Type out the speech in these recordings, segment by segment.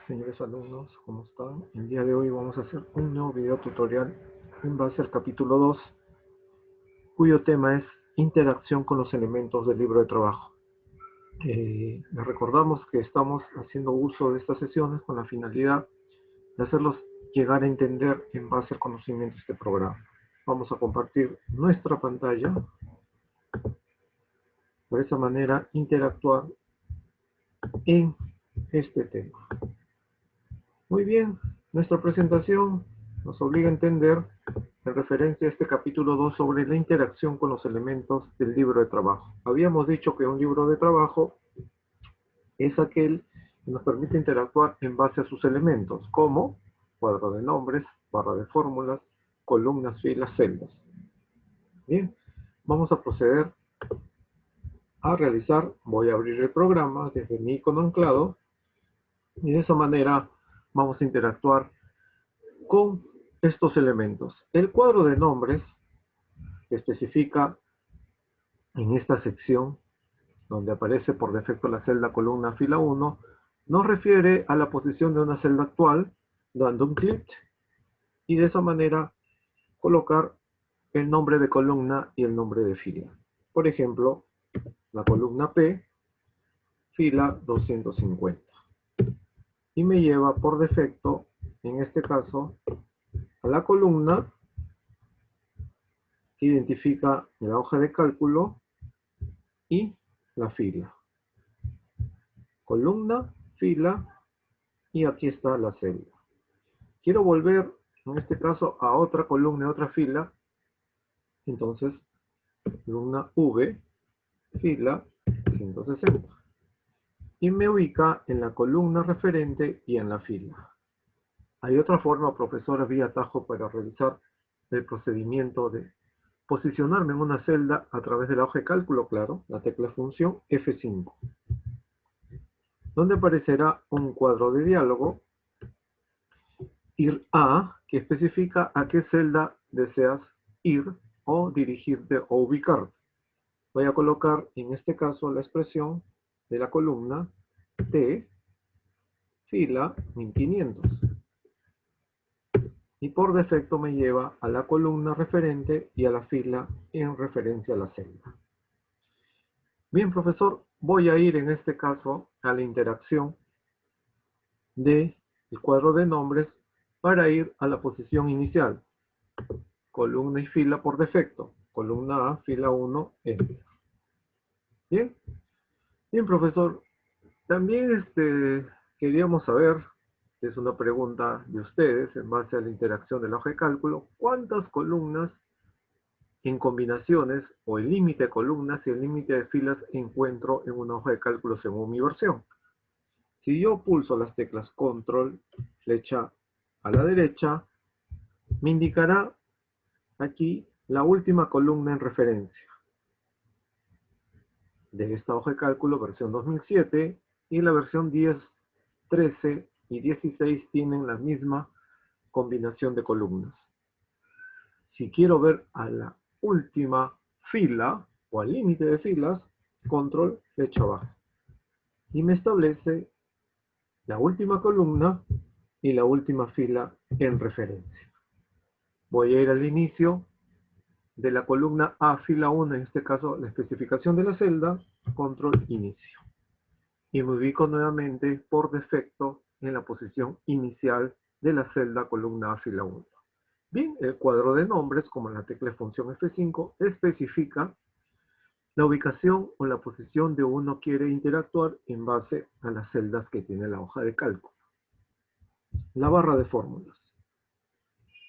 señores alumnos, ¿cómo están? El día de hoy vamos a hacer un nuevo video tutorial en base al capítulo 2, cuyo tema es interacción con los elementos del libro de trabajo. Les recordamos que estamos haciendo uso de estas sesiones con la finalidad de hacerlos llegar a entender en base al conocimiento de este programa. Vamos a compartir nuestra pantalla. De esa manera interactuar en este tema. Muy bien, nuestra presentación nos obliga a entender en referencia a este capítulo 2 sobre la interacción con los elementos del libro de trabajo. Habíamos dicho que un libro de trabajo es aquel que nos permite interactuar en base a sus elementos, como cuadro de nombres, barra de fórmulas, columnas, filas, celdas. Bien, vamos a proceder a realizar, voy a abrir el programa desde mi icono anclado, y de esa manera vamos a interactuar con estos elementos. El cuadro de nombres que especifica en esta sección, donde aparece por defecto la celda columna fila 1, nos refiere a la posición de una celda actual, dando un clic, y de esa manera colocar el nombre de columna y el nombre de fila. Por ejemplo, la columna P, fila 250. Y me lleva por defecto, en este caso, a la columna que identifica la hoja de cálculo y la fila. Columna, fila, y aquí está la celda. Quiero volver, en este caso, a otra columna, a otra fila. Entonces, columna V, fila 160. Y me ubica en la columna referente y en la fila. Hay otra forma, profesor, vía atajo para realizar el procedimiento de posicionarme en una celda a través de la hoja de cálculo, claro, la tecla función F5, donde aparecerá un cuadro de diálogo, ir a, que especifica a qué celda deseas ir o dirigirte o ubicarte. Voy a colocar en este caso la expresión de la columna T, fila 1500. Y por defecto me lleva a la columna referente y a la fila en referencia a la celda. Bien, profesor, voy a ir en este caso a la interacción del cuadro de nombres para ir a la posición inicial. Columna y fila por defecto. Columna A, fila 1, Enter. Bien. Bien, profesor. También queríamos saber, es una pregunta de ustedes, en base a la interacción de la hoja de cálculo, ¿cuántas columnas en combinaciones o el límite de columnas y el límite de filas encuentro en una hoja de cálculo según mi versión? Si yo pulso las teclas control, flecha a la derecha, me indicará aquí la última columna en referencia de esta hoja de cálculo, versión 2007, y la versión 10, 13 y 16 tienen la misma combinación de columnas. Si quiero ver a la última fila o al límite de filas, control flecha abajo. Y me establece la última columna y la última fila en referencia. Voy a ir al inicio de la columna A, fila 1, en este caso la especificación de la celda, control inicio. Y me ubico nuevamente por defecto en la posición inicial de la celda columna A, fila 1. Bien, el cuadro de nombres, como la tecla función F5, especifica la ubicación o la posición de uno quiere interactuar en base a las celdas que tiene la hoja de cálculo. La barra de fórmulas.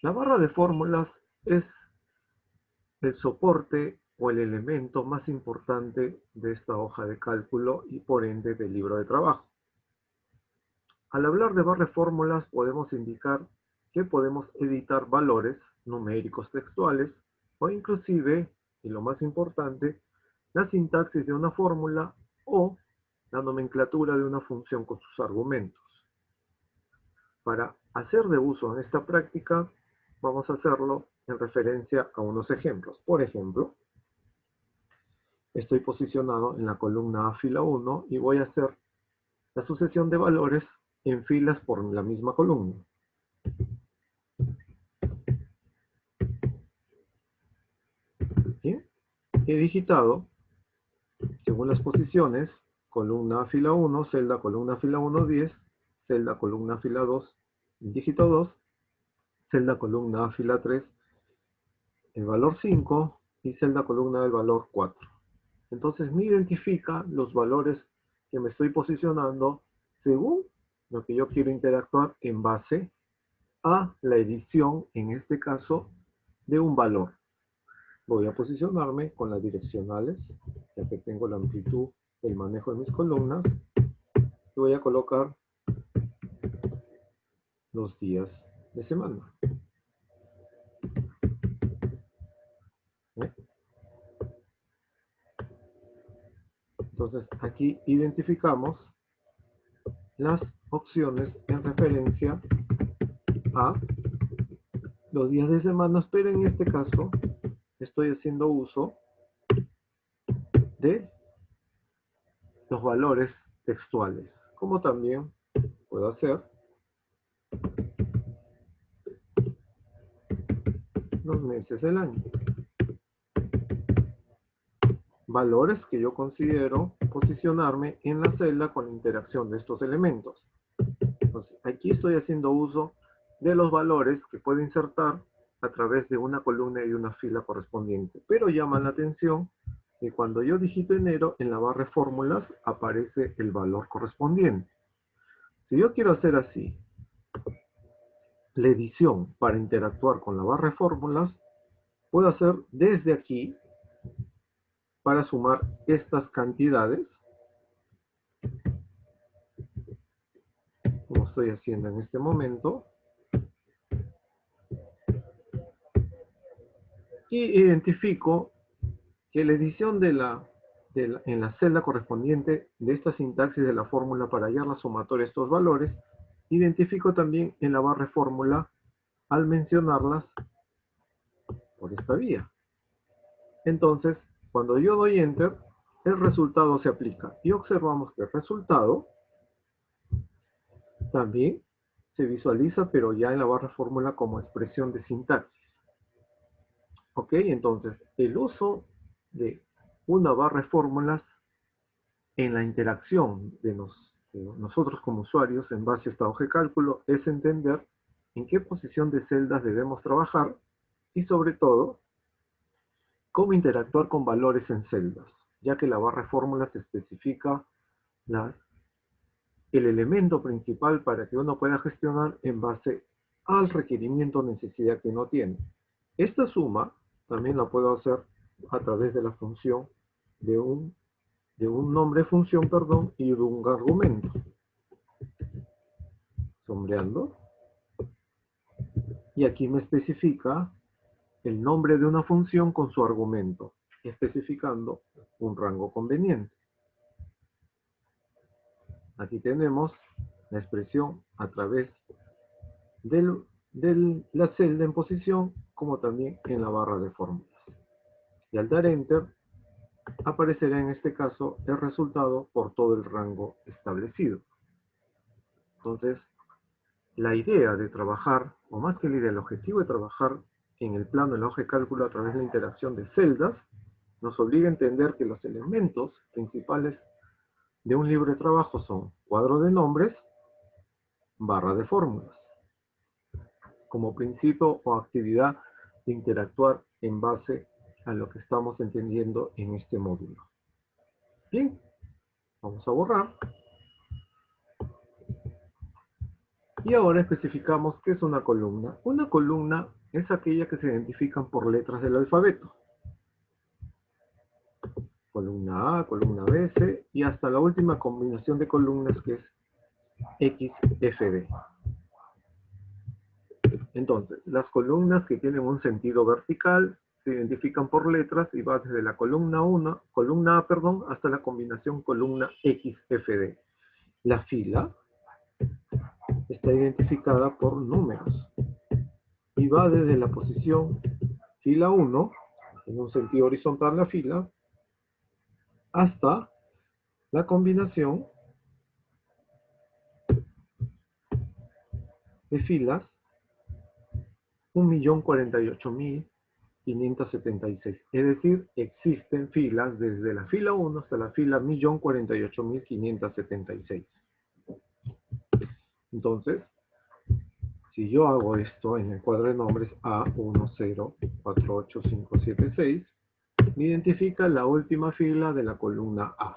La barra de fórmulas es el soporte o el elemento más importante de esta hoja de cálculo y por ende del libro de trabajo. Al hablar de barra de fórmulas podemos indicar que podemos editar valores numéricos textuales o inclusive, y lo más importante, la sintaxis de una fórmula o la nomenclatura de una función con sus argumentos. Para hacer de uso en esta práctica, vamos a hacerlo en referencia a unos ejemplos. Por ejemplo, estoy posicionado en la columna A, fila 1, y voy a hacer la sucesión de valores en filas por la misma columna. ¿Bien? He digitado, según las posiciones, columna fila 1, celda columna fila 1, 10, celda columna fila 2, dígito 2, celda columna fila 3, el valor 5 y celda columna del valor 4. Entonces me identifica los valores que me estoy posicionando según lo que yo quiero interactuar en base a la edición, en este caso, de un valor. Voy a posicionarme con las direccionales, ya que tengo la amplitud del manejo de mis columnas, y voy a colocar los días de semana. ¿Eh? Entonces aquí identificamos las opciones en referencia a los días de semana, pero en este caso estoy haciendo uso de los valores textuales, como también puedo hacer los meses del año. Valores que yo considero posicionarme en la celda con la interacción de estos elementos. Entonces, aquí estoy haciendo uso de los valores que puedo insertar a través de una columna y una fila correspondiente. Pero llama la atención que cuando yo digito enero, en la barra de fórmulas aparece el valor correspondiente. Si yo quiero hacer así, la edición para interactuar con la barra de fórmulas, puedo hacer desde aquí para sumar estas cantidades, como estoy haciendo en este momento, y identifico que la edición en la celda correspondiente de esta sintaxis de la fórmula para hallar la sumatoria de estos valores, identifico también en la barra de fórmula al mencionarlas por esta vía. Entonces, cuando yo doy Enter, el resultado se aplica. Y observamos que el resultado también se visualiza, pero ya en la barra de fórmula como expresión de sintaxis. Ok, entonces, el uso de una barra de fórmulas en la interacción de nosotros como usuarios en base a esta hoja de cálculo es entender en qué posición de celdas debemos trabajar y sobre todo cómo interactuar con valores en celdas, ya que la barra de fórmulas especifica el elemento principal para que uno pueda gestionar en base al requerimiento o necesidad que uno tiene. Esta suma también la puedo hacer a través de la función de un nombre función, perdón, y de un argumento. Sombreando. Y aquí me especifica el nombre de una función con su argumento, especificando un rango conveniente. Aquí tenemos la expresión a través de la celda en posición, como también en la barra de fórmulas. Y al dar Enter, aparecerá en este caso el resultado por todo el rango establecido. Entonces, la idea de trabajar, o más que la idea, el objetivo de trabajar en el plano de la hoja de cálculo a través de la interacción de celdas, nos obliga a entender que los elementos principales de un libro de trabajo son cuadro de nombres, barra de fórmulas, como principio o actividad de interactuar en base a lo que estamos entendiendo en este módulo. Bien, vamos a borrar. Y ahora especificamos qué es una columna. Una columna es aquella que se identifican por letras del alfabeto. Columna A, columna B, C, y hasta la última combinación de columnas que es X, F, D. Entonces, las columnas que tienen un sentido vertical se identifican por letras y va desde la columna A, perdón, hasta la combinación columna X, F, D. La fila está identificada por números y va desde la posición fila 1, en un sentido horizontal la fila, hasta la combinación de filas, 1.048.576. Es decir, existen filas desde la fila 1 hasta la fila 1.048.576. Entonces, si yo hago esto en el cuadro de nombres A104856, me identifica la última fila de la columna A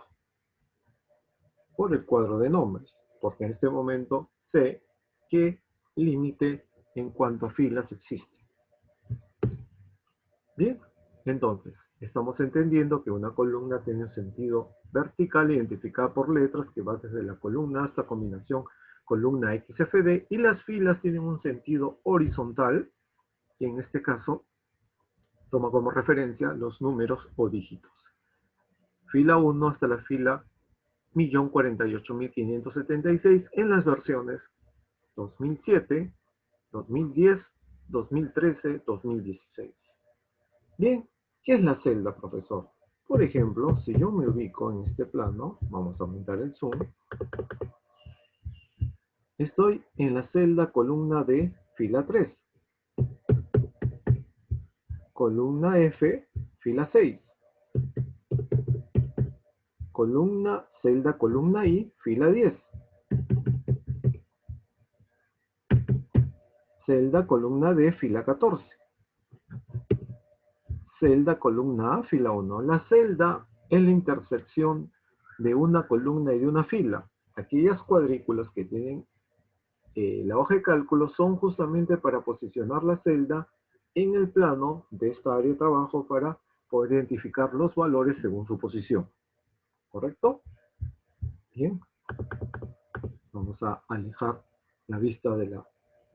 por el cuadro de nombres, porque en este momento sé qué límite en cuanto a filas existe. Bien, entonces, estamos entendiendo que una columna tiene un sentido vertical identificada por letras que va desde la columna hasta combinación columna XFD, y las filas tienen un sentido horizontal, que en este caso toma como referencia los números o dígitos. Fila 1 hasta la fila 1.048.576 en las versiones 2007, 2010, 2013, 2016. Bien, ¿qué es la celda, profesor? Por ejemplo, si yo me ubico en este plano, vamos a aumentar el zoom, estoy en la celda columna D, fila 3. Columna F, fila 6. Celda columna I, fila 10. Celda columna D, fila 14. Celda columna A, fila 1. La celda es la intersección de una columna y de una fila. Aquellas cuadrículas que tienen la hoja de cálculo son justamente para posicionar la celda en el plano de esta área de trabajo para poder identificar los valores según su posición. ¿Correcto? Bien. Vamos a alejar la vista de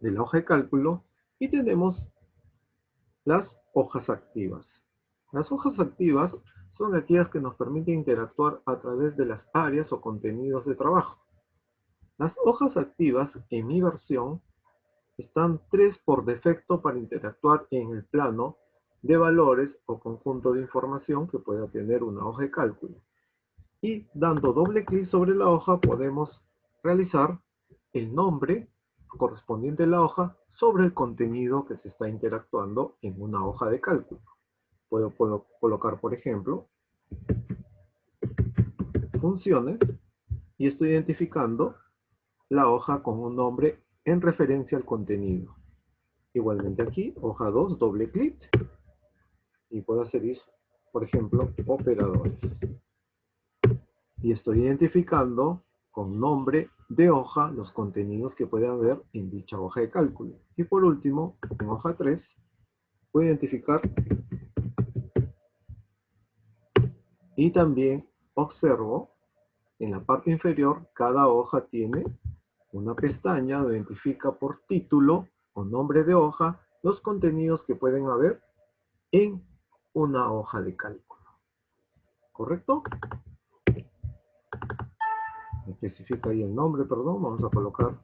la hoja de cálculo y tenemos las hojas activas. Las hojas activas son aquellas que nos permiten interactuar a través de las áreas o contenidos de trabajo. Las hojas activas, en mi versión, están 3 por defecto para interactuar en el plano de valores o conjunto de información que pueda tener una hoja de cálculo. Y dando doble clic sobre la hoja podemos realizar el nombre correspondiente a la hoja sobre el contenido que se está interactuando en una hoja de cálculo. Puedo colocar, por ejemplo, funciones, y estoy identificando la hoja con un nombre en referencia al contenido. Igualmente aquí, hoja 2, doble clic, y puedo hacer, por ejemplo, operadores. Y estoy identificando con nombre de hoja los contenidos que puede haber en dicha hoja de cálculo. Y por último, en hoja 3, voy a identificar y también observo en la parte inferior, cada hoja tiene una pestaña donde identifica por título o nombre de hoja los contenidos que pueden haber en una hoja de cálculo. ¿Correcto? Especifica ahí el nombre, perdón, vamos a colocar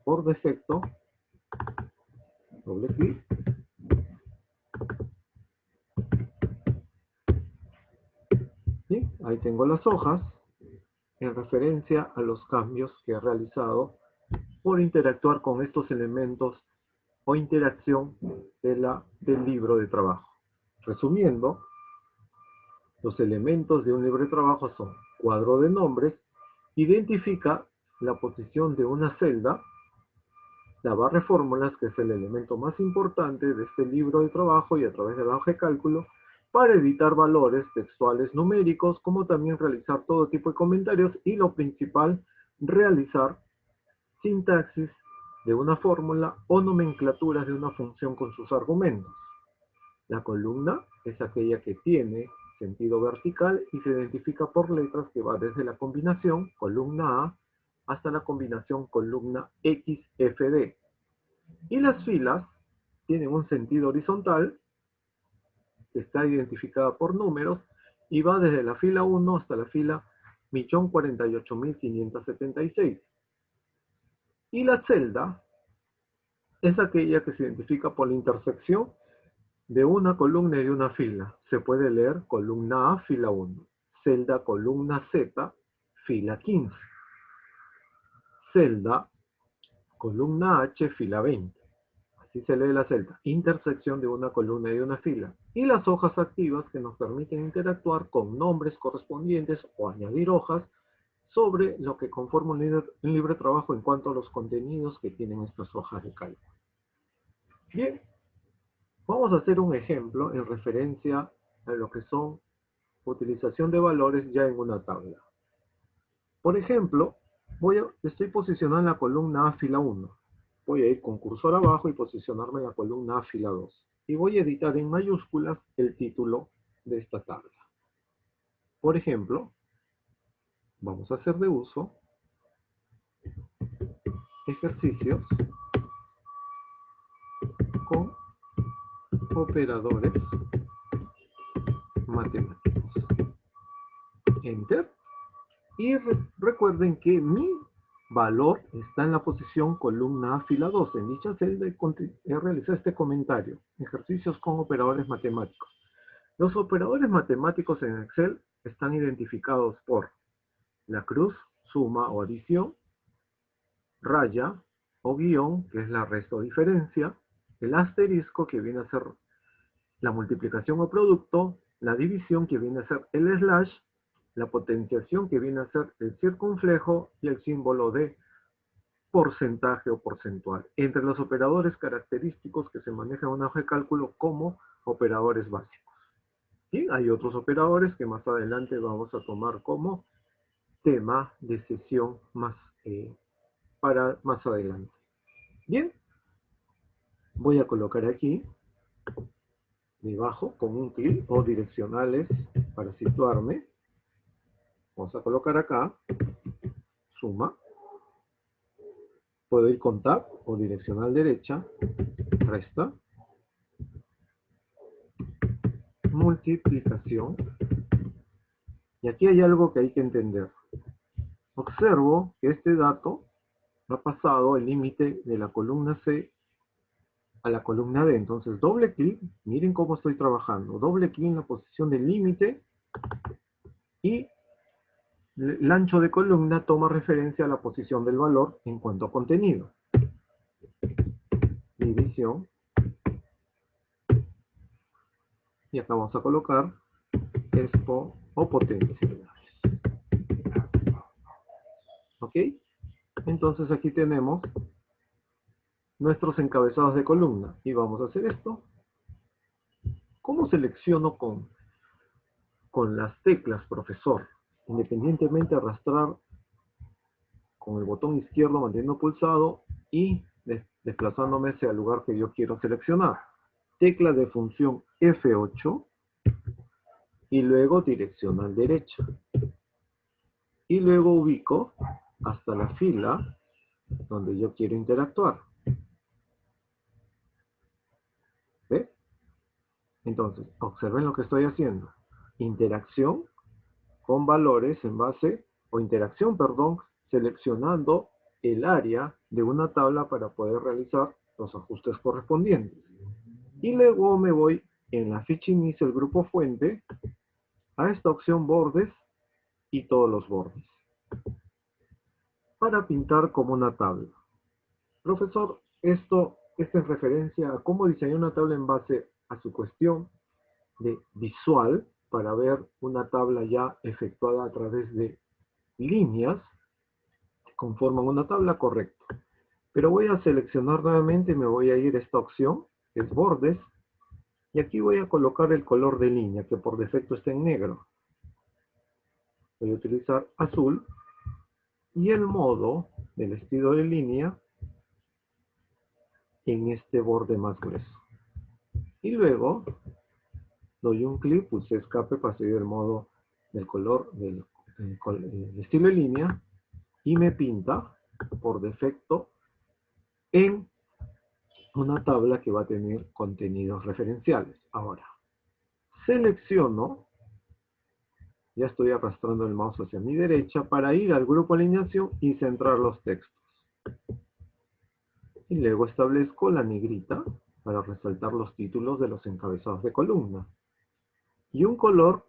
por defecto, doble clic, y ahí tengo las hojas en referencia a los cambios que he realizado por interactuar con estos elementos o interacción del libro de trabajo. Resumiendo, los elementos de un libro de trabajo son cuadro de nombres, identifica la posición de una celda, la barra de fórmulas, que es el elemento más importante de este libro de trabajo, y a través de la hoja de cálculo, para editar valores textuales numéricos, como también realizar todo tipo de comentarios, y lo principal, realizar sintaxis de una fórmula o nomenclaturas de una función con sus argumentos. La columna es aquella que tiene sentido vertical y se identifica por letras, que va desde la combinación columna A hasta la combinación columna XFD. Y las filas tienen un sentido horizontal, que está identificada por números, y va desde la fila 1 hasta la fila 1.048.576. Y la celda es aquella que se identifica por la intersección de una columna y de una fila. Se puede leer columna A, fila 1. Celda columna Z, fila 15. Celda columna H, fila 20. Así se lee la celda, intersección de una columna y de una fila. Y las hojas activas que nos permiten interactuar con nombres correspondientes o añadir hojas sobre lo que conforma un libre trabajo en cuanto a los contenidos que tienen estas hojas de cálculo. Bien, vamos a hacer un ejemplo en referencia a lo que son utilización de valores ya en una tabla. Por ejemplo, estoy posicionado en la columna A, fila 1. Voy a ir con cursor abajo y posicionarme en la columna A, fila 2. Y voy a editar en mayúsculas el título de esta tabla. Por ejemplo, vamos a hacer de uso ejercicios con operadores matemáticos. Enter. Y recuerden que mi valor está en la posición columna A, fila 2. En dicha celda he realizado este comentario. Ejercicios con operadores matemáticos. Los operadores matemáticos en Excel están identificados por la cruz, suma o adición, raya o guión, que es la resta o diferencia, el asterisco, que viene a ser la multiplicación o producto, la división, que viene a ser el slash, la potenciación, que viene a ser el circunflejo, y el símbolo de porcentaje o porcentual, entre los operadores característicos que se manejan en una hoja de cálculo como operadores básicos. Y hay otros operadores que más adelante vamos a tomar como tema de sesión para más adelante. Bien, voy a colocar aquí debajo con un clic o direccionales para situarme. Vamos a colocar acá suma. Puedo ir con tab o direccional derecha, resta, multiplicación. Y aquí hay algo que hay que entender. Observo que este dato ha pasado el límite de la columna C a la columna D. Entonces, doble clic, miren cómo estoy trabajando. Doble clic en la posición del límite y el ancho de columna toma referencia a la posición del valor en cuanto a contenido. División. Y acá vamos a colocar expo o potencia. ¿Ok? Entonces aquí tenemos nuestros encabezados de columna. Y vamos a hacer esto. ¿Cómo selecciono con las teclas, profesor? Independientemente arrastrar con el botón izquierdo manteniendo pulsado y desplazándome hacia el lugar que yo quiero seleccionar. Tecla de función F8 y luego direccional derecha. Y luego ubico hasta la fila donde yo quiero interactuar. ¿Ve? Entonces, observen lo que estoy haciendo. Interacción con valores en base, o interacción, perdón, seleccionando el área de una tabla para poder realizar los ajustes correspondientes. Y luego me voy en la ficha inicio, el grupo fuente, a esta opción bordes y todos los bordes, para pintar como una tabla. Profesor, esto es en referencia a cómo diseñar una tabla en base a su cuestión de visual, para ver una tabla ya efectuada a través de líneas que conforman una tabla, correcta. Pero voy a seleccionar nuevamente, me voy a ir a esta opción, que es bordes, y aquí voy a colocar el color de línea, que por defecto está en negro. Voy a utilizar azul, y el modo del estilo de línea en este borde más grueso. Y luego doy un clic, pulse escape para seguir el modo del color del estilo de línea, y me pinta por defecto en una tabla que va a tener contenidos referenciales. Ahora, selecciono, ya estoy arrastrando el mouse hacia mi derecha para ir al grupo alineación y centrar los textos. Y luego establezco la negrita para resaltar los títulos de los encabezados de columna. Y un color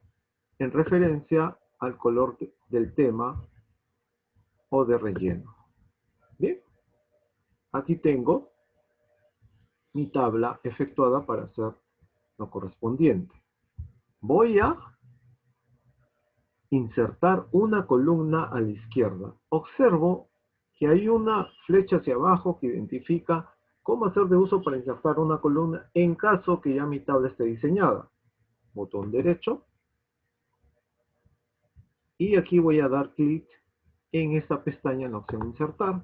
en referencia al color del tema o de relleno. Bien, aquí tengo mi tabla efectuada para hacer lo correspondiente. Voy a insertar una columna a la izquierda. Observo que hay una flecha hacia abajo que identifica cómo hacer de uso para insertar una columna en caso que ya mi tabla esté diseñada. Botón derecho. Y aquí voy a dar clic en esta pestaña en la opción insertar.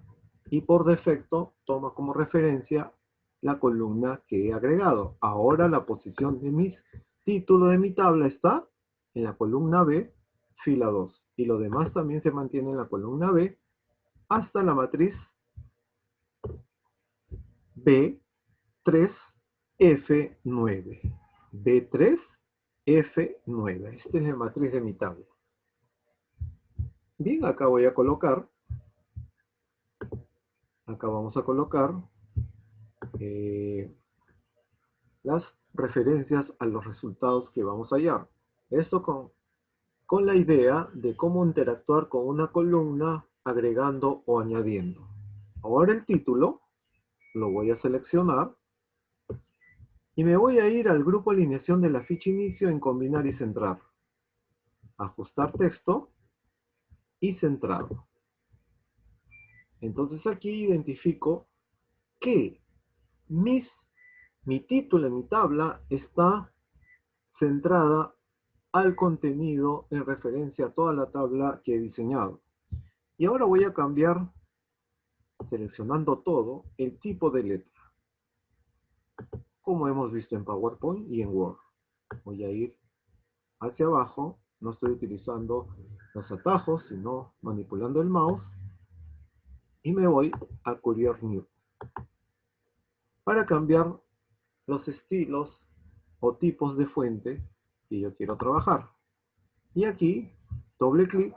Y por defecto toma como referencia la columna que he agregado. Ahora la posición de mi título de mi tabla está en la columna B, fila 2. Y lo demás también se mantiene en la columna B hasta la matriz B3F9. B3F9. Esta es la matriz de mi tabla. Bien, acá voy a colocar. Acá vamos a colocar las referencias a los resultados que vamos a hallar. Esto con la idea de cómo interactuar con una columna agregando o añadiendo. Ahora el título lo voy a seleccionar y me voy a ir al grupo alineación de la ficha inicio en combinar y centrar. Ajustar texto y centrado. Entonces aquí identifico que mi título en mi tabla está centrada al contenido en referencia a toda la tabla que he diseñado. Y ahora voy a cambiar, seleccionando todo, el tipo de letra, como hemos visto en PowerPoint y en Word. Voy a ir hacia abajo, no estoy utilizando los atajos, sino manipulando el mouse, y me voy a Courier New para cambiar los estilos o tipos de fuente que yo quiero trabajar. Y aquí, doble clic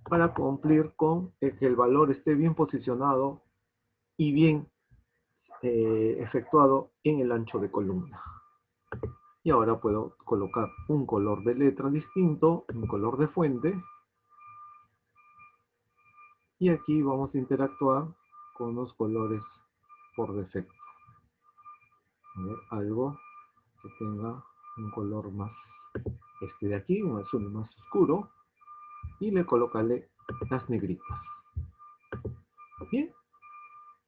para cumplir con que el valor esté bien posicionado y bien efectuado en el ancho de columna. Y ahora puedo colocar un color de letra distinto, un color de fuente. Y aquí vamos a interactuar con los colores por defecto. A ver, algo que tenga un color más, este de aquí, un azul más oscuro. Y le colocaré las negritas. Bien.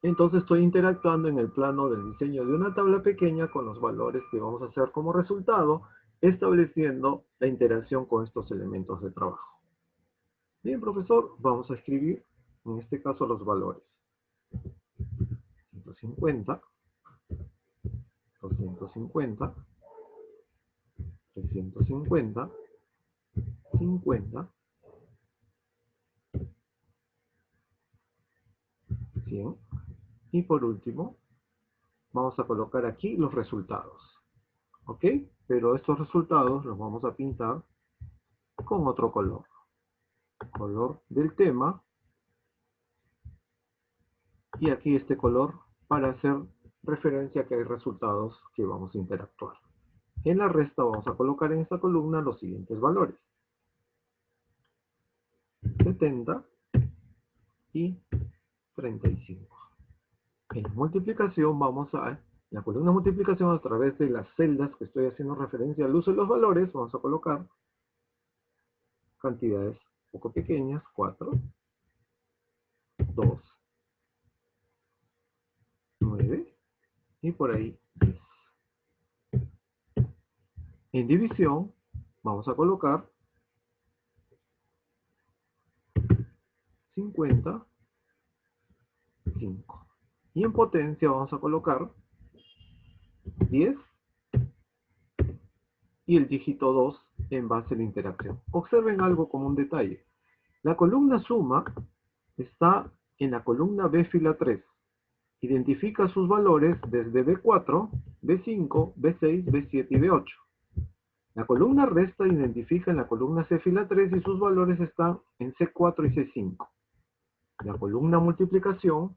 Entonces estoy interactuando en el plano del diseño de una tabla pequeña con los valores que vamos a hacer como resultado, estableciendo la interacción con estos elementos de trabajo. Bien, profesor, vamos a escribir, en este caso, los valores. 150, 250, 350, 50, 100, y por último, vamos a colocar aquí los resultados. ¿Ok? Pero estos resultados los vamos a pintar con otro color. Color del tema. Y aquí este color para hacer referencia a que hay resultados que vamos a interactuar. En la resta vamos a colocar en esta columna los siguientes valores. 70 y 35. En la multiplicación vamos a, la columna de multiplicación a través de las celdas que estoy haciendo referencia al uso de los valores, vamos a colocar cantidades poco pequeñas, 4, 2, 9 y por ahí 10. En división vamos a colocar 50, 5. Y en potencia vamos a colocar 10 y el dígito 2 en base a la interacción. Observen algo como un detalle. La columna suma está en la columna B fila 3. Identifica sus valores desde B4, B5, B6, B7 y B8. La columna resta identifica en la columna C fila 3 y sus valores están en C4 y C5. La columna multiplicación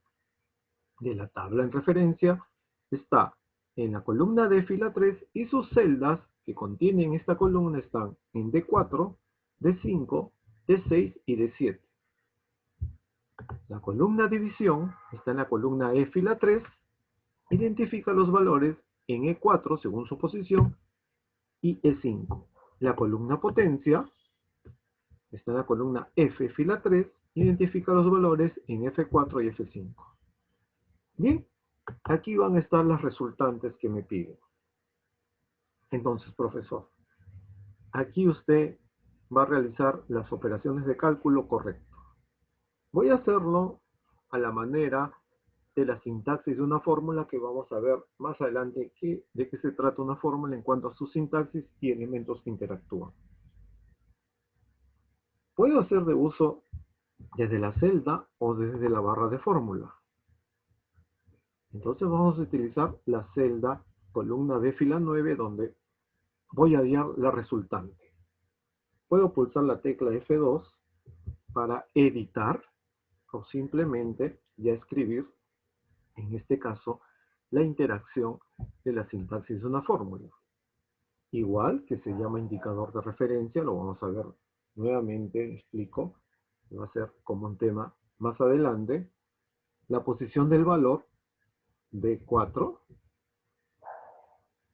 de la tabla en referencia está en la columna D fila 3 y sus celdas que contienen esta columna están en D4, D5, D6 y D7. La columna división está en la columna E fila 3, identifica los valores en E4 según su posición y E5. La columna potencia está en la columna F fila 3, identifica los valores en F4 y F5. Bien, aquí van a estar las resultantes que me piden. Entonces, profesor, aquí usted va a realizar las operaciones de cálculo correcto. Voy a hacerlo a la manera de la sintaxis de una fórmula que vamos a ver más adelante de qué se trata una fórmula en cuanto a su sintaxis y elementos que interactúan. Puedo hacer de uso desde la celda o desde la barra de fórmula. Entonces vamos a utilizar la celda columna de fila 9 donde voy a hallar la resultante. Puedo pulsar la tecla F2 para editar o simplemente ya escribir, en este caso, la interacción de la sintaxis de una fórmula. Igual que se llama indicador de referencia, lo vamos a ver nuevamente, explico, va a ser como un tema más adelante. La posición del valor B4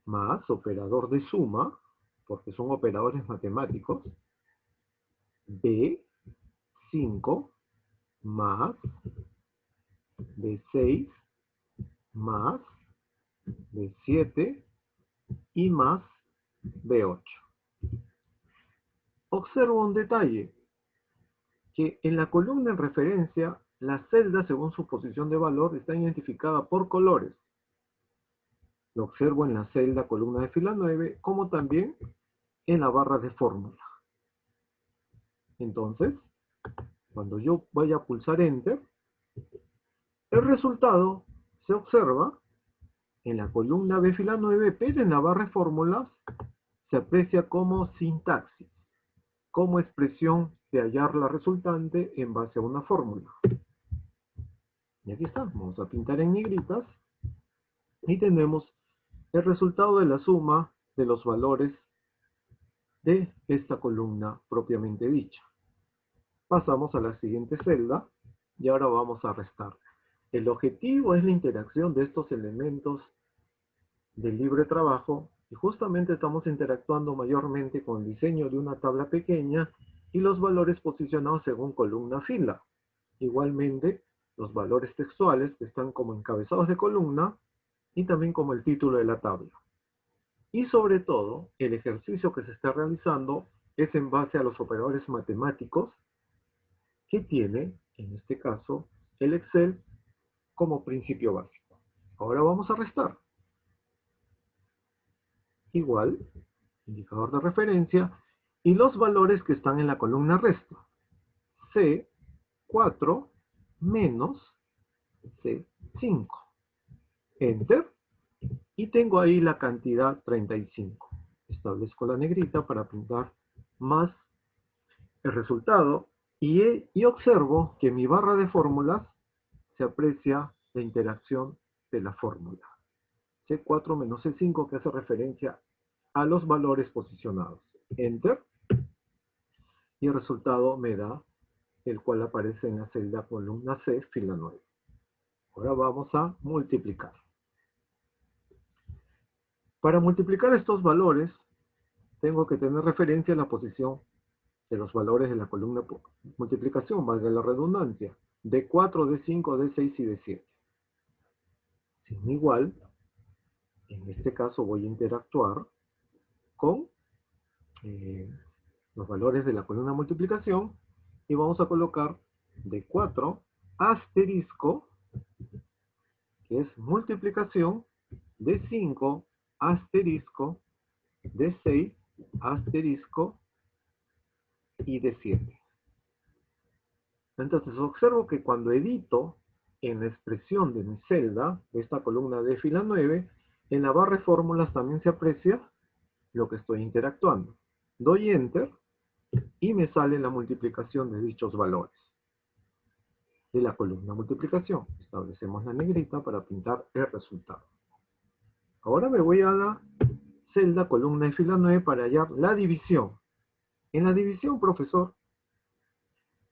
más operador de suma, porque son operadores matemáticos, B5 más B6 más B7 y más B8. Observo un detalle, que en la columna en referencia, la celda según su posición de valor está identificada por colores. Lo observo en la celda columna de fila 9, como también en la barra de fórmula. Entonces, cuando yo vaya a pulsar Enter, el resultado se observa en la columna de fila 9, pero en la barra de fórmulas se aprecia como sintaxis, como expresión de hallar la resultante en base a una fórmula. Y aquí está, vamos a pintar en negritas y tenemos el resultado de la suma de los valores de esta columna propiamente dicha. Pasamos a la siguiente celda y ahora vamos a restar. El objetivo es la interacción de estos elementos del libre trabajo y justamente estamos interactuando mayormente con el diseño de una tabla pequeña y los valores posicionados según columna fila. Igualmente, los valores textuales que están como encabezados de columna y también como el título de la tabla. Y sobre todo, el ejercicio que se está realizando es en base a los operadores matemáticos que tiene, en este caso, el Excel como principio básico. Ahora vamos a restar. Igual, indicador de referencia, y los valores que están en la columna resta. C4 menos C5. Enter. Y tengo ahí la cantidad 35. Establezco la negrita para pintar más el resultado y observo que en mi barra de fórmulas se aprecia la interacción de la fórmula. C4 menos C5 que hace referencia a los valores posicionados. Enter. Y el resultado me da el cual aparece en la celda columna C, fila 9. Ahora vamos a multiplicar. Para multiplicar estos valores, tengo que tener referencia a la posición de los valores de la columna multiplicación, valga la redundancia, D4, D5, D6 y D7. Sin igual, en este caso voy a interactuar con los valores de la columna multiplicación y vamos a colocar D4 asterisco, que es multiplicación, D5 asterisco, D6 asterisco y D7. Entonces observo que cuando edito en la expresión de mi celda, de esta columna de fila 9, en la barra de fórmulas también se aprecia lo que estoy interactuando. Doy Enter y me sale la multiplicación de dichos valores de la columna multiplicación. Establecemos la negrita para pintar el resultado. Ahora me voy a la celda columna de fila 9 para hallar la división. En la división, profesor,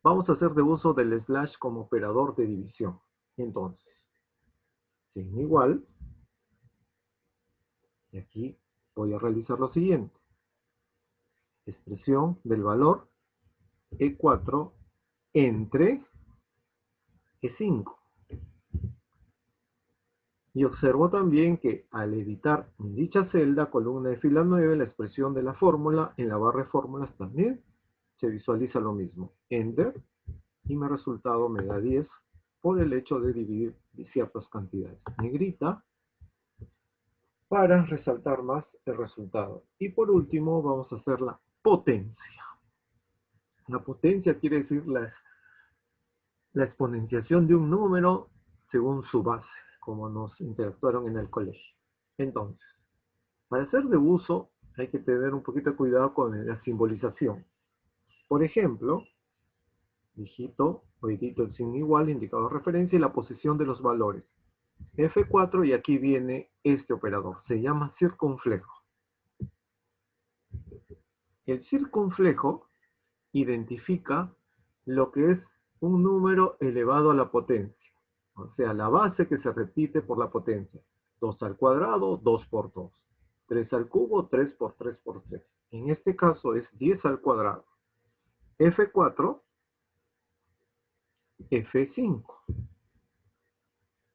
Vamos a hacer de uso del slash como operador de división. Entonces, sin igual, y aquí voy a realizar lo siguiente. Expresión del valor E4 entre E5. Y observo también que al editar en dicha celda, columna de fila 9, la expresión de la fórmula en la barra de fórmulas también se visualiza lo mismo. Enter, y mi resultado me da 10 por el hecho de dividir ciertas cantidades. Negrita, para resaltar más el resultado. Y por último vamos a hacer la potencia. La potencia quiere decir la exponenciación de un número según su base, como nos interactuaron en el colegio. Entonces, para ser de uso hay que tener un poquito de cuidado con la simbolización. Por ejemplo, digito o edito el signo igual, indicador de referencia y la posición de los valores. F4 y aquí viene este operador, se llama circunflejo. El circunflejo identifica lo que es un número elevado a la potencia, o sea, la base que se repite por la potencia. 2 al cuadrado, 2 por 2. 3 al cubo, 3 por 3 por 3. En este caso es 10 al cuadrado. F4, F5.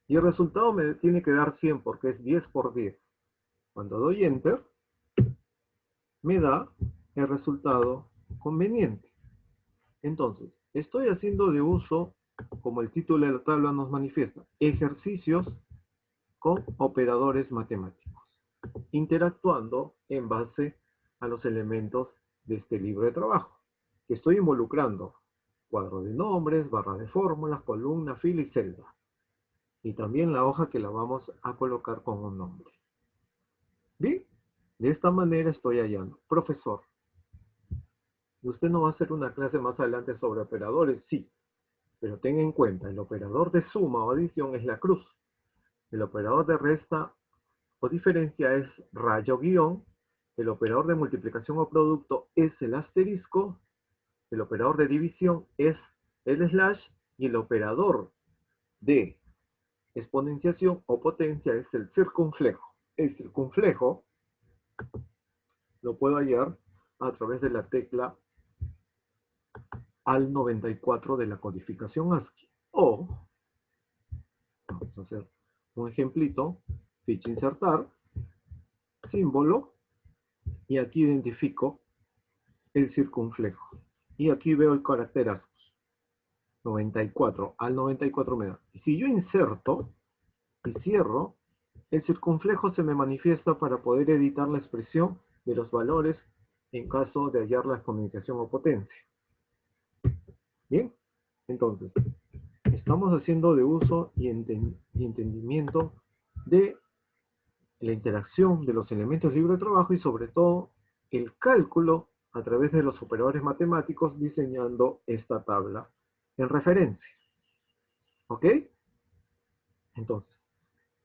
Y el resultado me tiene que dar 100 porque es 10 por 10. Cuando doy Enter, me da el resultado conveniente. Entonces, estoy haciendo de uso, como el título de la tabla nos manifiesta, ejercicios con operadores matemáticos, interactuando en base a los elementos de este libro de trabajo, que estoy involucrando cuadro de nombres, barra de fórmulas, columna, fila y celda. Y también la hoja que la vamos a colocar con un nombre. Bien, de esta manera estoy hallando. Profesor, ¿usted no va a hacer una clase más adelante sobre operadores? Sí, pero tenga en cuenta, el operador de suma o adición es la cruz. El operador de resta o diferencia es rayo guión. El operador de multiplicación o producto es el asterisco. El operador de división es el slash. Y el operador de exponenciación o potencia es el circunflejo. El circunflejo lo puedo hallar a través de la tecla al 94 de la codificación ASCII. O, vamos a hacer un ejemplito, ficha insertar, símbolo, y aquí identifico el circunflejo. Y aquí veo el carácter ASCII. 94, al 94 me da. Y si yo inserto y cierro, el circunflejo se me manifiesta para poder editar la expresión de los valores en caso de hallar la exponenciación o potencia. Bien, entonces, estamos haciendo de uso y entendimiento de la interacción de los elementos del libro de trabajo y sobre todo el cálculo a través de los operadores matemáticos diseñando esta tabla en referencia. ¿Ok? Entonces,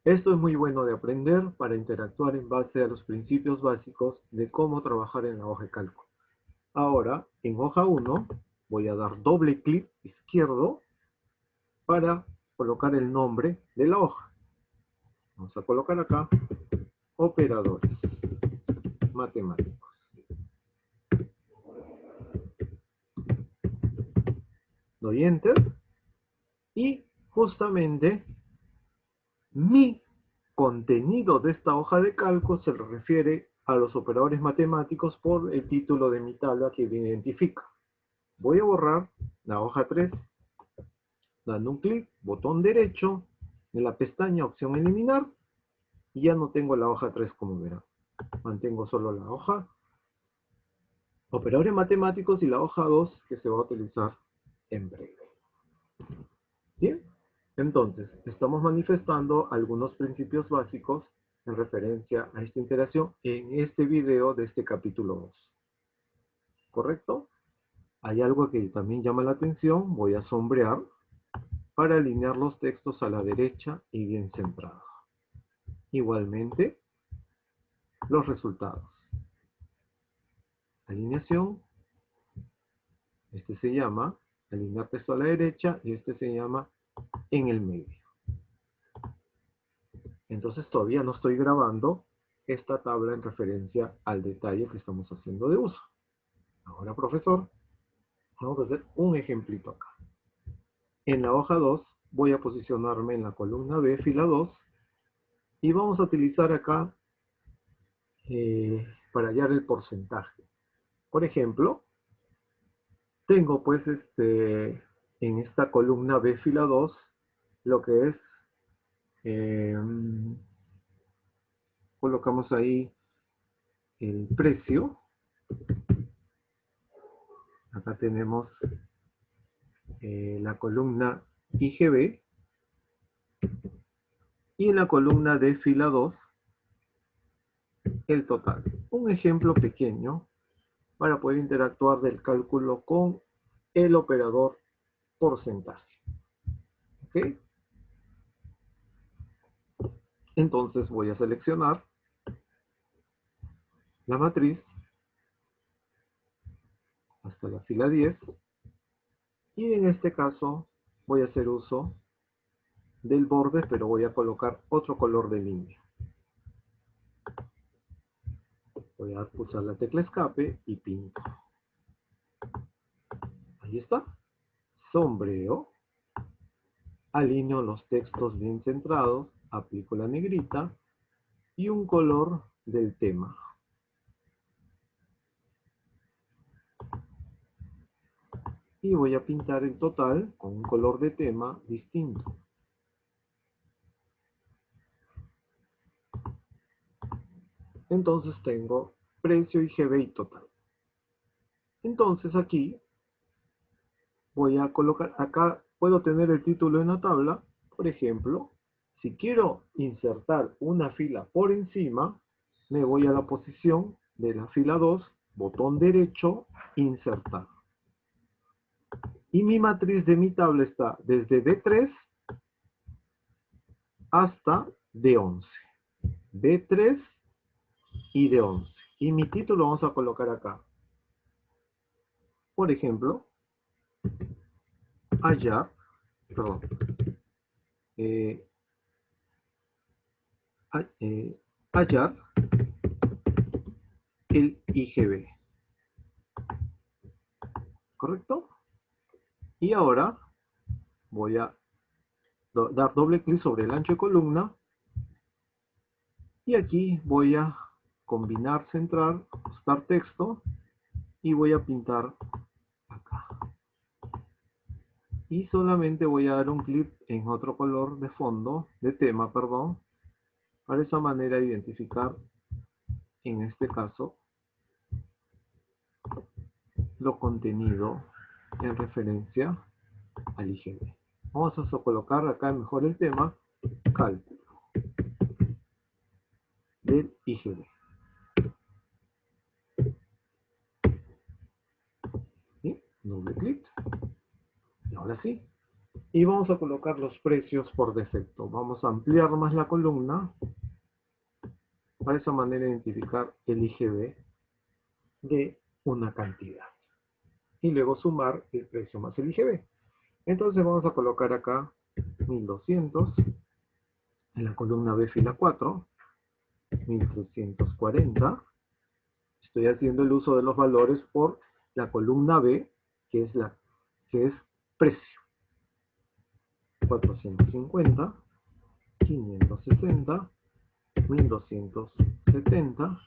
esto es muy bueno de aprender para interactuar en base a los principios básicos de cómo trabajar en la hoja de cálculo. Ahora, en hoja 1, voy a dar doble clic izquierdo para colocar el nombre de la hoja. Vamos a colocar acá operadores matemáticos. Doy Enter y justamente mi contenido de esta hoja de cálculo se refiere a los operadores matemáticos por el título de mi tabla que me identifica. Voy a borrar la hoja 3, dando un clic, botón derecho, en la pestaña opción eliminar, y ya no tengo la hoja 3 como verán. Mantengo solo la hoja operadores matemáticos y la hoja 2 que se va a utilizar en breve. Bien, entonces estamos manifestando algunos principios básicos en referencia a esta interacción en este video de este capítulo 2. ¿Correcto? Hay algo que también llama la atención, voy a sombrear para alinear los textos a la derecha y bien centrados. Igualmente, los resultados. Alineación, este se llama alinear texto a la derecha, y este se llama en el medio. Entonces todavía no estoy grabando esta tabla en referencia al detalle que estamos haciendo de uso. Ahora, profesor, vamos a hacer un ejemplito acá. En la hoja 2 voy a posicionarme en la columna B, fila 2, y vamos a utilizar acá para hallar el porcentaje. Por ejemplo, tengo pues en esta columna B, fila 2, lo que es, colocamos ahí el precio. Acá tenemos la columna IGB, y en la columna de fila 2 el total. Un ejemplo pequeño para poder interactuar del cálculo con el operador porcentaje. ¿Ok? Entonces voy a seleccionar la matriz hasta la fila 10, y en este caso voy a hacer uso del borde, pero voy a colocar otro color de línea. Voy a pulsar la tecla escape y pinto. Ahí está. Sombreo. Alineo los textos bien centrados. Aplico la negrita y un color del tema. Y voy a pintar el total con un color de tema distinto. Entonces tengo precio, IGB y total. Entonces aquí voy a colocar, acá puedo tener el título en la tabla. Por ejemplo, si quiero insertar una fila por encima, me voy a la posición de la fila 2, botón derecho, insertar. Y mi matriz de mi tabla está desde D3 hasta D11. D3 y D11. Y mi título vamos a colocar acá. Por ejemplo, hallar el IGB. ¿Correcto? Y ahora voy a dar doble clic sobre el ancho de columna, y aquí voy a combinar, centrar, ajustar texto, y voy a pintar acá. Y solamente voy a dar un clic en otro color de fondo, de tema, perdón, para esa manera identificar, en este caso, lo contenido en referencia al IGB. Vamos a colocar acá mejor el tema, cálculo del IGB. ¿Sí? Doble clic. Y ahora sí. Y vamos a colocar los precios por defecto. Vamos a ampliar más la columna para esa manera identificar el IGB de una cantidad. Y luego sumar el precio más el IGB. Entonces vamos a colocar acá 1200 en la columna B, fila 4, 1340. Estoy haciendo el uso de los valores por la columna B, que es precio. 450, 560, 1270,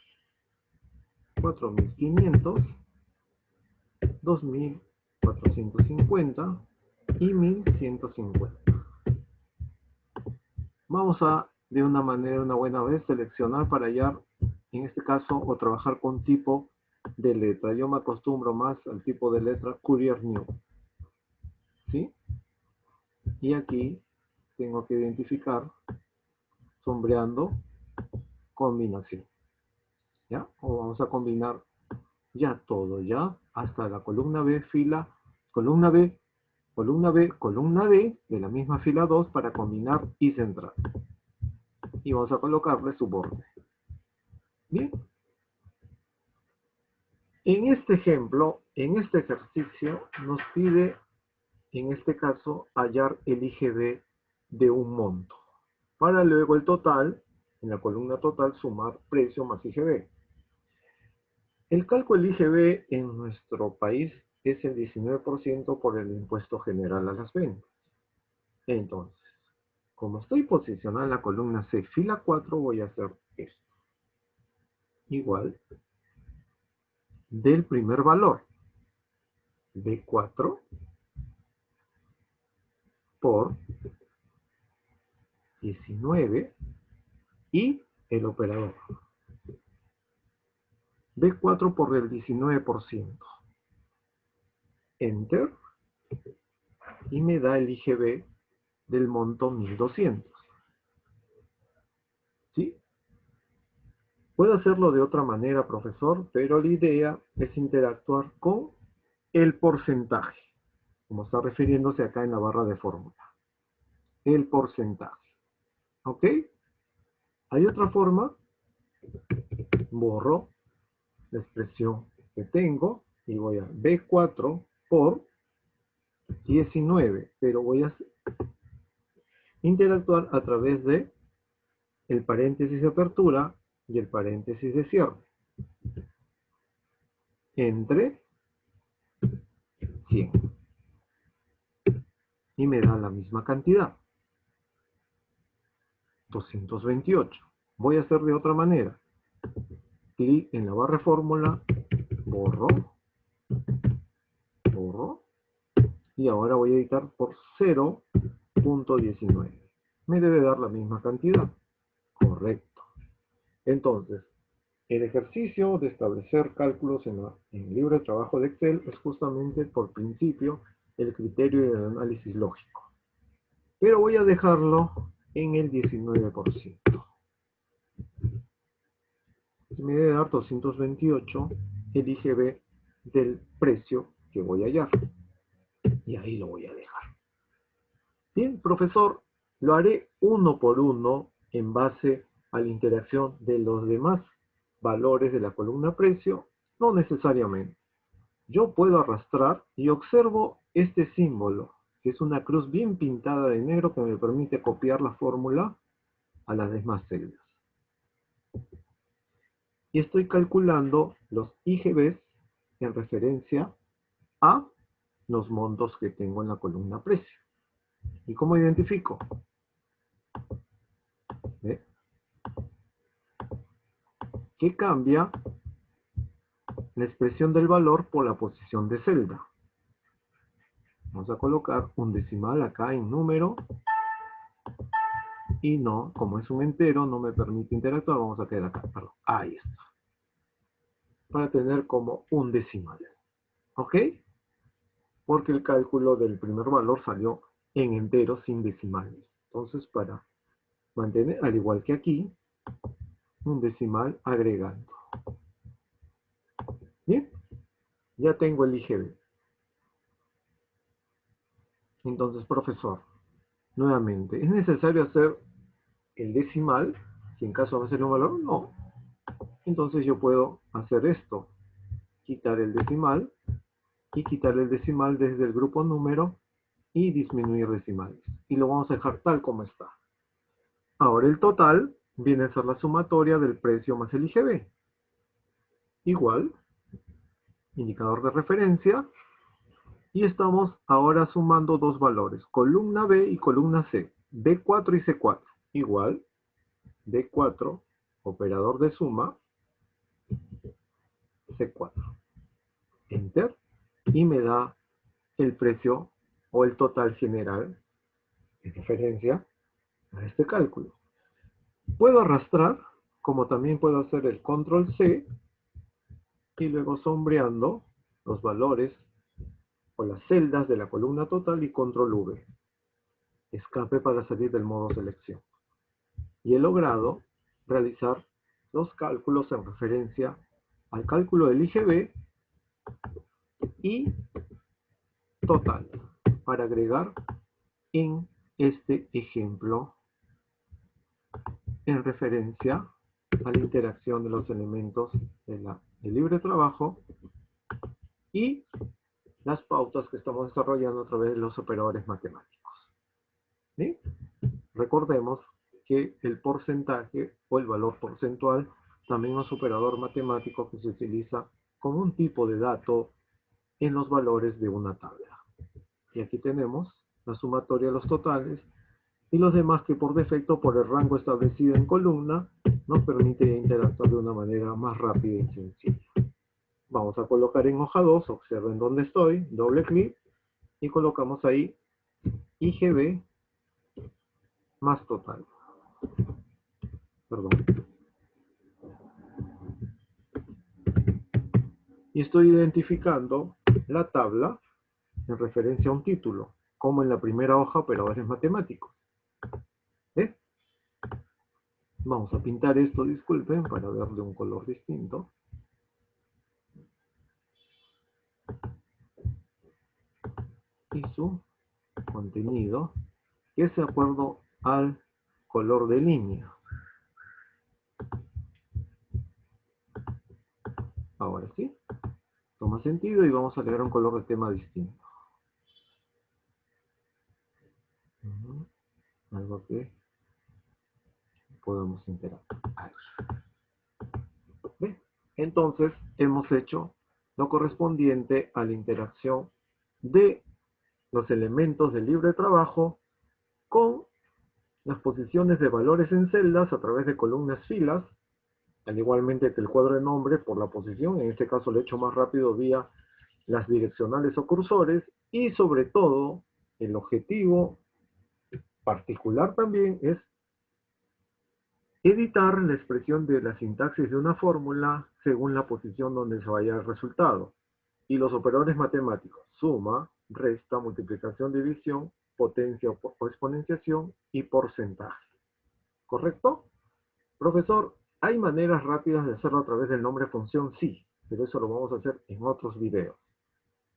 4500, 2450 y 1150. Vamos a, de una buena vez, seleccionar para hallar, en este caso, o trabajar con tipo de letra. Yo me acostumbro más al tipo de letra Courier New. ¿Sí? Y aquí tengo que identificar, sombreando, combinación. ¿Ya? O vamos a combinar ya todo, ya, hasta la columna B, columna B, columna B, columna D, de la misma fila 2 para combinar y centrar. Y vamos a colocarle su borde. Bien. En este ejemplo, en este ejercicio, nos pide en este caso, hallar el IGB de un monto, para luego el total, en la columna total, sumar precio más IGB. El cálculo del IGB en nuestro país es el 19% por el impuesto general a las ventas. Entonces, como estoy posicionado en la columna C, fila 4, voy a hacer esto. Igual del primer valor, B4 por 19 y el operador. B4 por el 19%. Enter. Y me da el IGB del monto 1200. ¿Sí? Puedo hacerlo de otra manera, profesor, pero la idea es interactuar con el porcentaje, como está refiriéndose acá en la barra de fórmula. El porcentaje. ¿Ok? Hay otra forma. Borro la expresión que tengo y voy a B4 por 19, pero voy a interactuar a través de el paréntesis de apertura y el paréntesis de cierre entre 100 y me da la misma cantidad, 228. Voy a hacer de otra manera. Clic en la barra de fórmula, borro, y ahora voy a editar por 0.19. Me debe dar la misma cantidad. Correcto. Entonces, el ejercicio de establecer cálculos en el libro de trabajo de Excel es justamente por principio el criterio del análisis lógico. Pero voy a dejarlo en el 19%. Me debe dar 228 el IGB del precio que voy a hallar. Y ahí lo voy a dejar. Bien, profesor, lo haré uno por uno en base a la interacción de los demás valores de la columna precio. No necesariamente. Yo puedo arrastrar y observo este símbolo, que es una cruz bien pintada de negro que me permite copiar la fórmula a las demás celdas. Y estoy calculando los IGBs en referencia a los montos que tengo en la columna precio. ¿Y cómo identifico? ¿Ve? Que cambia la expresión del valor por la posición de celda. Vamos a colocar un decimal acá en número. Y no, como es un entero, no me permite interactuar. Vamos a quedar acá, perdón. Ahí está. Para tener como un decimal. ¿Ok? Porque el cálculo del primer valor salió en entero sin decimales. Entonces, para mantener, al igual que aquí, un decimal agregando. Bien, ya tengo el IGB. Entonces, profesor, nuevamente, ¿es necesario hacer el decimal? Si en caso va a ser un valor, no. Entonces yo puedo hacer esto. Quitar el decimal y quitar el decimal desde el grupo número y disminuir decimales. Y lo vamos a dejar tal como está. Ahora el total viene a ser la sumatoria del precio más el IGB. Igual, indicador de referencia. Y estamos ahora sumando dos valores, columna B y columna C, B4 y C4. Igual, B4, operador de suma, C4. Enter. Y me da el precio o el total general en referencia a este cálculo. Puedo arrastrar, como también puedo hacer el control C y luego sombreando los valores o las celdas de la columna total y control V. Escape para salir del modo selección. Y he logrado realizar los cálculos en referencia al cálculo del IGB y total para agregar en este ejemplo en referencia a la interacción de los elementos del libre trabajo y las pautas que estamos desarrollando a través de los operadores matemáticos. ¿Sí? Recordemos que el porcentaje o el valor porcentual también es un operador matemático que se utiliza como un tipo de dato en los valores de una tabla. Y aquí tenemos la sumatoria de los totales y los demás que por defecto, por el rango establecido en columna, nos permite interactuar de una manera más rápida y sencilla. Vamos a colocar en hoja 2, observen dónde estoy, doble clic y colocamos ahí IGB más total. Perdón. Y estoy identificando la tabla en referencia a un título, como en la primera hoja operadores matemáticos. ¿Ves? Vamos a pintar esto, disculpen, para darle un color distinto. Y su contenido, que es de acuerdo al color de línea. Ahora sí, toma sentido y vamos a agregar un color de tema distinto. Algo que podamos interactuar. ¿Ven? Entonces, hemos hecho lo correspondiente a la interacción de los elementos del libro de trabajo con las posiciones de valores en celdas a través de columnas filas, al igualmente que el cuadro de nombre por la posición, en este caso lo he hecho más rápido vía las direccionales o cursores, y sobre todo el objetivo particular también es editar la expresión de la sintaxis de una fórmula según la posición donde se vaya el resultado. Y los operadores matemáticos, suma, resta, multiplicación, división, potencia o exponenciación y porcentaje. ¿Correcto? Profesor, ¿hay maneras rápidas de hacerlo a través del nombre función? Sí, pero eso lo vamos a hacer en otros videos.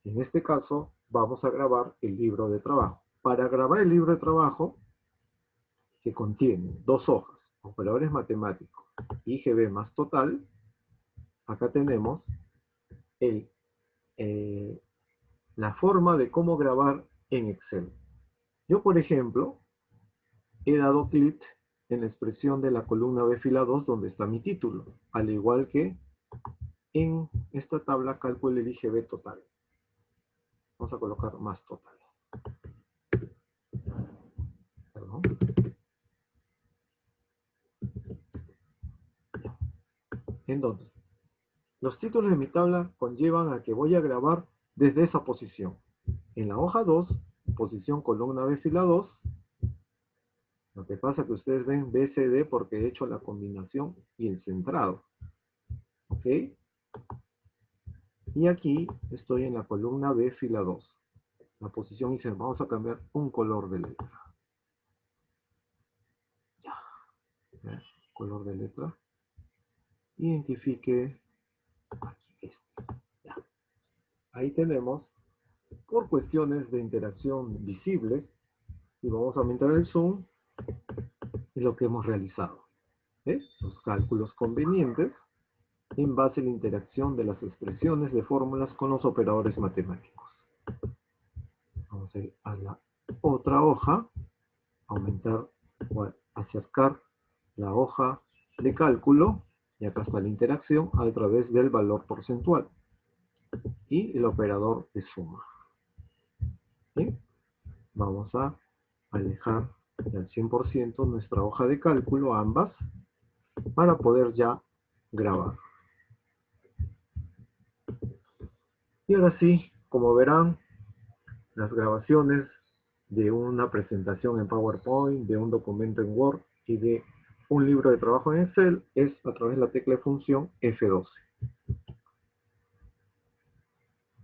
En este caso, vamos a grabar el libro de trabajo. Para grabar el libro de trabajo, que contiene 2 hojas, operadores matemáticos, IGB más total, acá tenemos la forma de cómo grabar en Excel. Yo, por ejemplo, he dado clic en la expresión de la columna B fila 2 donde está mi título, al igual que en esta tabla cálculo el IGB total. Vamos a colocar más total. Perdón. Entonces, los títulos de mi tabla conllevan a que voy a grabar desde esa posición. En la hoja 2, posición columna B fila 2, lo que pasa es que ustedes ven BCD porque he hecho la combinación y el centrado. ¿Ok? Y aquí estoy en la columna B fila 2. La posición dice, vamos a cambiar un color de letra. Ya. Color de letra. Identifique aquí este. Ya. Ahí tenemos, por cuestiones de interacción visible, y vamos a aumentar el zoom, es lo que hemos realizado. ¿Ves? Los cálculos convenientes en base a la interacción de las expresiones de fórmulas con los operadores matemáticos. Vamos a ir a la otra hoja, aumentar o acercar la hoja de cálculo, y acá está la interacción a través del valor porcentual y el operador de suma. ¿Sí? Vamos a alejar al 100% nuestra hoja de cálculo, ambas, para poder ya grabar. Y ahora sí, como verán, las grabaciones de una presentación en PowerPoint, de un documento en Word y de un libro de trabajo en Excel es a través de la tecla de función F12.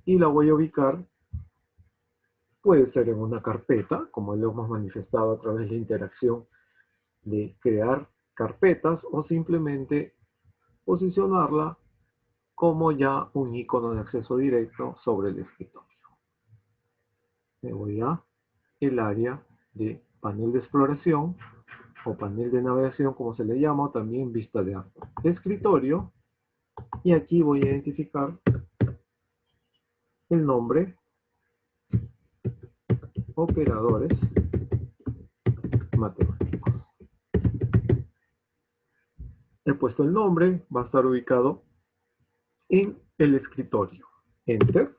Y la voy a ubicar, puede ser en una carpeta, como lo hemos manifestado a través de la interacción de crear carpetas, o simplemente posicionarla como ya un icono de acceso directo sobre el escritorio. Me voy a el área de panel de exploración o panel de navegación, como se le llama, o también vista de escritorio, y aquí voy a identificar el nombre operadores matemáticos. He puesto el nombre, va a estar ubicado en el escritorio. Enter.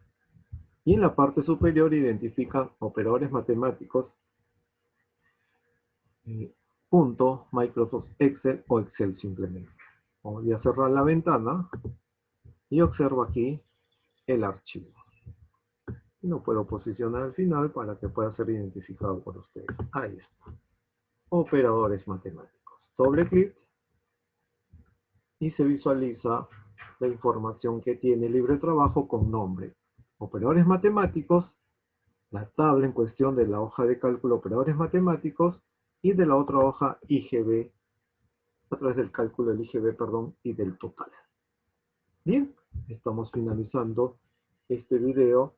Y en la parte superior identifica operadores matemáticos, punto Microsoft Excel o Excel simplemente. Voy a cerrar la ventana y observo aquí el archivo. Y lo puedo posicionar al final para que pueda ser identificado por ustedes. Ahí está. Operadores matemáticos. Doble clic y se visualiza la información que tiene LibreTrabajo con nombre. Operadores matemáticos, la tabla en cuestión de la hoja de cálculo operadores matemáticos y de la otra hoja IGB, a través del cálculo del IGB, perdón, y del total. Bien, estamos finalizando este video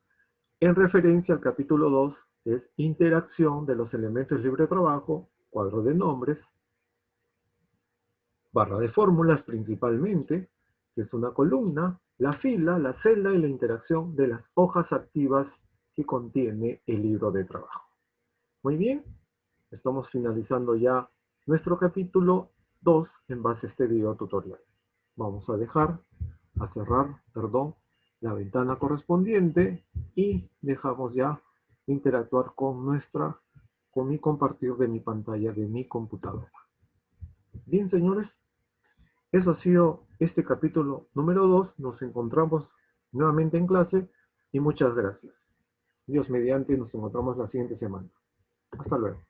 en referencia al capítulo 2, que es interacción de los elementos LibreTrabajo, cuadro de nombres, barra de fórmulas principalmente, que es una columna, la fila, la celda y la interacción de las hojas activas que contiene el libro de trabajo. Muy bien, estamos finalizando ya nuestro capítulo 2 en base a este video tutorial. Vamos a cerrar, la ventana correspondiente y dejamos ya de interactuar con mi compartir de mi pantalla de mi computadora. Bien, señores, eso ha sido este capítulo número 2. Nos encontramos nuevamente en clase y muchas gracias. Dios mediante, nos encontramos la siguiente semana. Hasta luego.